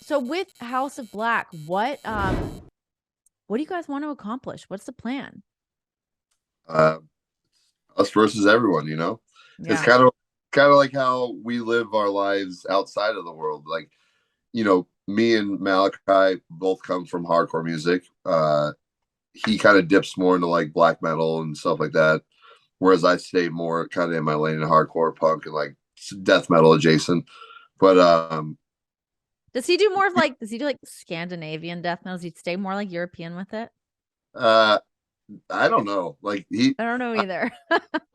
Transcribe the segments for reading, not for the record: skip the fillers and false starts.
So with House of Black, what do you guys want to accomplish? What's the plan? Uh, us versus everyone, It's Yeah. kind of like how we live our lives outside of the world. Like, me and Malachi both come from hardcore music. He kind of dips more into like black metal and stuff like that, whereas I stay more kind of in my lane in hardcore punk and like death metal adjacent. But Does he do like Scandinavian death metal? Does he stay more like European with it? uh, I don't know. Like I don't know I, either.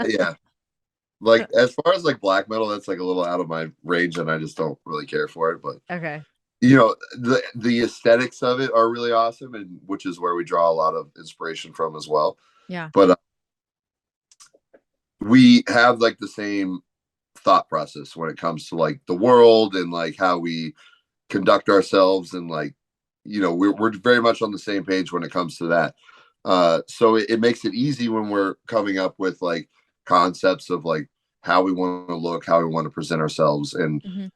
yeah. Like as far as like black metal, that's like a little out of my range, and I just don't really care for it. But Okay. the aesthetics of it are really awesome, and which is where we draw a lot of inspiration from as well. Yeah. But we have like the same thought process when it comes to like the world and like how we conduct ourselves, and like we're very much on the same page when it comes to that. So it makes it easy when we're coming up with like concepts of like how we want to look, how we want to present ourselves. And Hmm.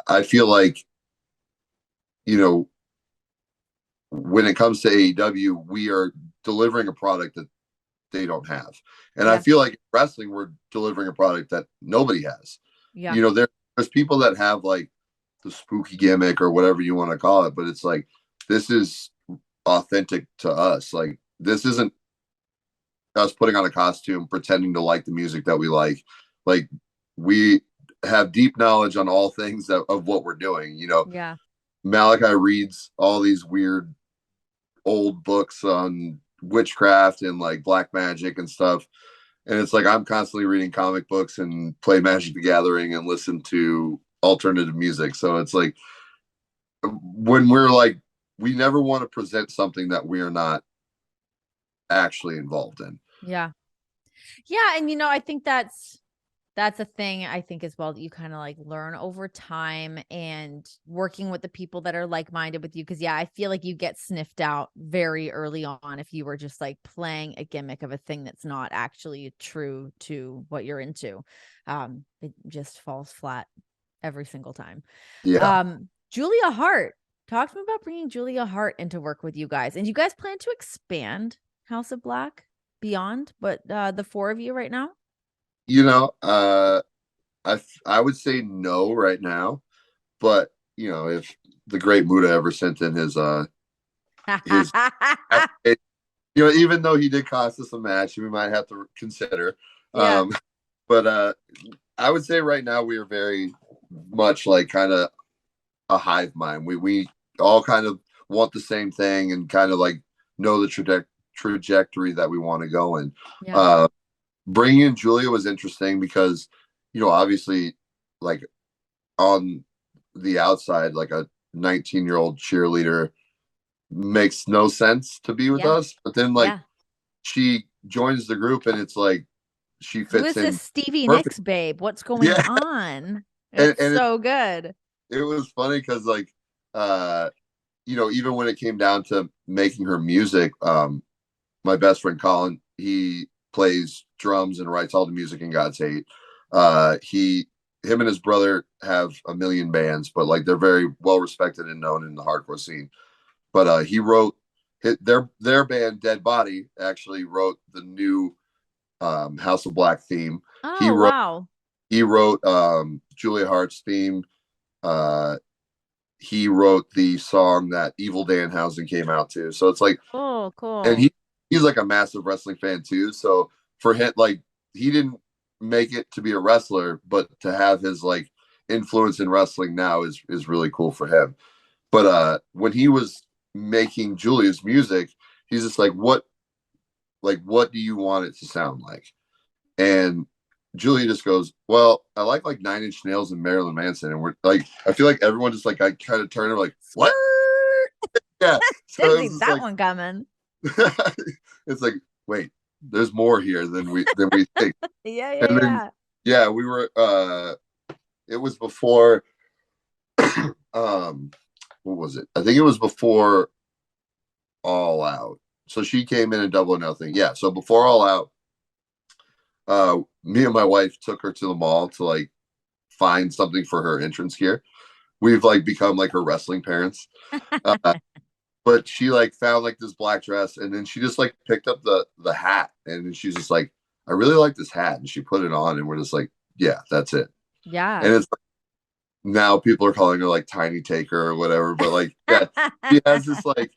I feel like, you know, when it comes to AEW, we are delivering a product that they don't have. And I Yeah. feel like wrestling, we're delivering a product that nobody has. Yeah. There's people that have like the spooky gimmick or whatever you want to call it, but it's like, this is authentic to us. Like, this isn't us putting on a costume, pretending to like the music that we like. Like, we have deep knowledge on all things of what we're doing. Yeah. Malachi reads all these weird old books on witchcraft and like black magic and stuff. And it's like I'm constantly reading comic books and play Magic the Gathering and listen to alternative music. So it's like when we're like, we never want to present something that we are not actually involved in. Yeah. Yeah, and I think that's a thing I think as well that you kind of like learn over time and working with the people that are like-minded with you. Cause yeah, I feel like you get sniffed out very early on if you were just like playing a gimmick of a thing that's not actually true to what you're into. It just falls flat every single time. Yeah. Julia Hart. Talk to me about bringing Julia Hart into work with you guys. And you guys plan to expand House of Black beyond what the four of you right now? You know, I would say no right now, but if the great Muda ever sent in his even though he did cost us a match, we might have to consider. Yeah. Um, but I would say right now we are very much like kind of a hive mind. We all kind of want the same thing and kind of like know the trajectory that we want to go in. Yeah. Uh, Bringing in Julia was interesting because, obviously, like on the outside, like a 19-year-old cheerleader makes no sense to be with Yeah. us. But then, like, Yeah. she joins the group and it's like she Who fits is this in Stevie perfect. Nicks babe? What's going Yeah. on? And, It's and so good. it was funny because, like, uh, even when it came down to making her music, my best friend Colin, he plays drums and writes all the music in God's Hate. Him and his brother have a million bands, but like they're very well respected and known in the hardcore scene. But he wrote their band Dead Body actually wrote the new House of Black theme. He Oh, wrote wow. he wrote Julia Hart's theme. Uh, he wrote the song that Evil Danhausen came out to. So it's like, Oh, and cool. he's like a massive wrestling fan too. So for him, like he didn't make it to be a wrestler, but to have his like influence in wrestling now is really cool for him. But when he was making Julia's music, he's just like what do you want it to sound like? And Julia just goes, well, I like Nine Inch Nails and Marilyn Manson, and we're like, I feel like everyone just like I kind of turned like, what? Skirt. Yeah. So Didn't it see was just that like, one coming. it's like, wait, there's more here than we think. Yeah, yeah, And then yeah. yeah, we were it was before um what was it? I think it was before All Out. So she came in and Double or Nothing. Yeah, so before All Out, me and my wife took her to the mall to like find something for her entrance gear. we've like become like her wrestling parents. Uh, but she like found like this black dress, and then she just like picked up the hat, and then she's just like, I really like this hat, and she put it on, and we're just like, yeah, that's it. Yeah. And it's like, now people are calling her like Tiny Taker or whatever, but like, yeah, she has this like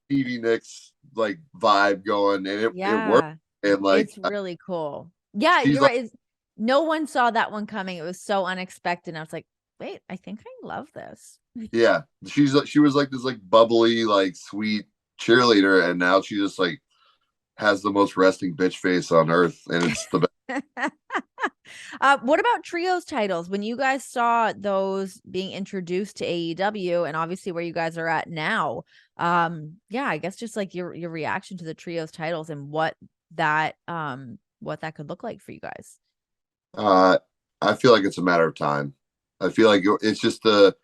Stevie Nicks like vibe going, and it worked. Yeah. And like, It's really cool. Yeah, she's you're like, right. No one saw that one coming. It was so unexpected. I was like, wait, I think I love this. yeah, she was like this like bubbly like sweet cheerleader, and now she just like has the most resting bitch face on earth, and it's the best. What about trios titles? When you guys saw those being introduced to AEW and obviously where you guys are at now, yeah, I guess just like your reaction to the trios titles and what that could look like for you guys. Uh, I feel like it's a matter of time. I feel like it's just the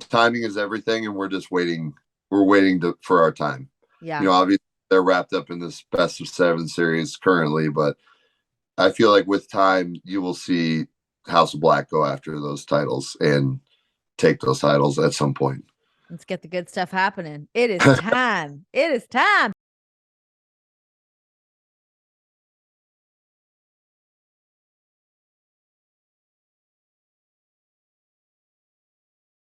timing is everything, and we're just waiting. We're waiting for our time. Yeah. Obviously they're wrapped up in this best of seven series currently, but I feel like with time you will see House of Black go after those titles and take those titles at some point. Let's get the good stuff happening. It is time. It is time.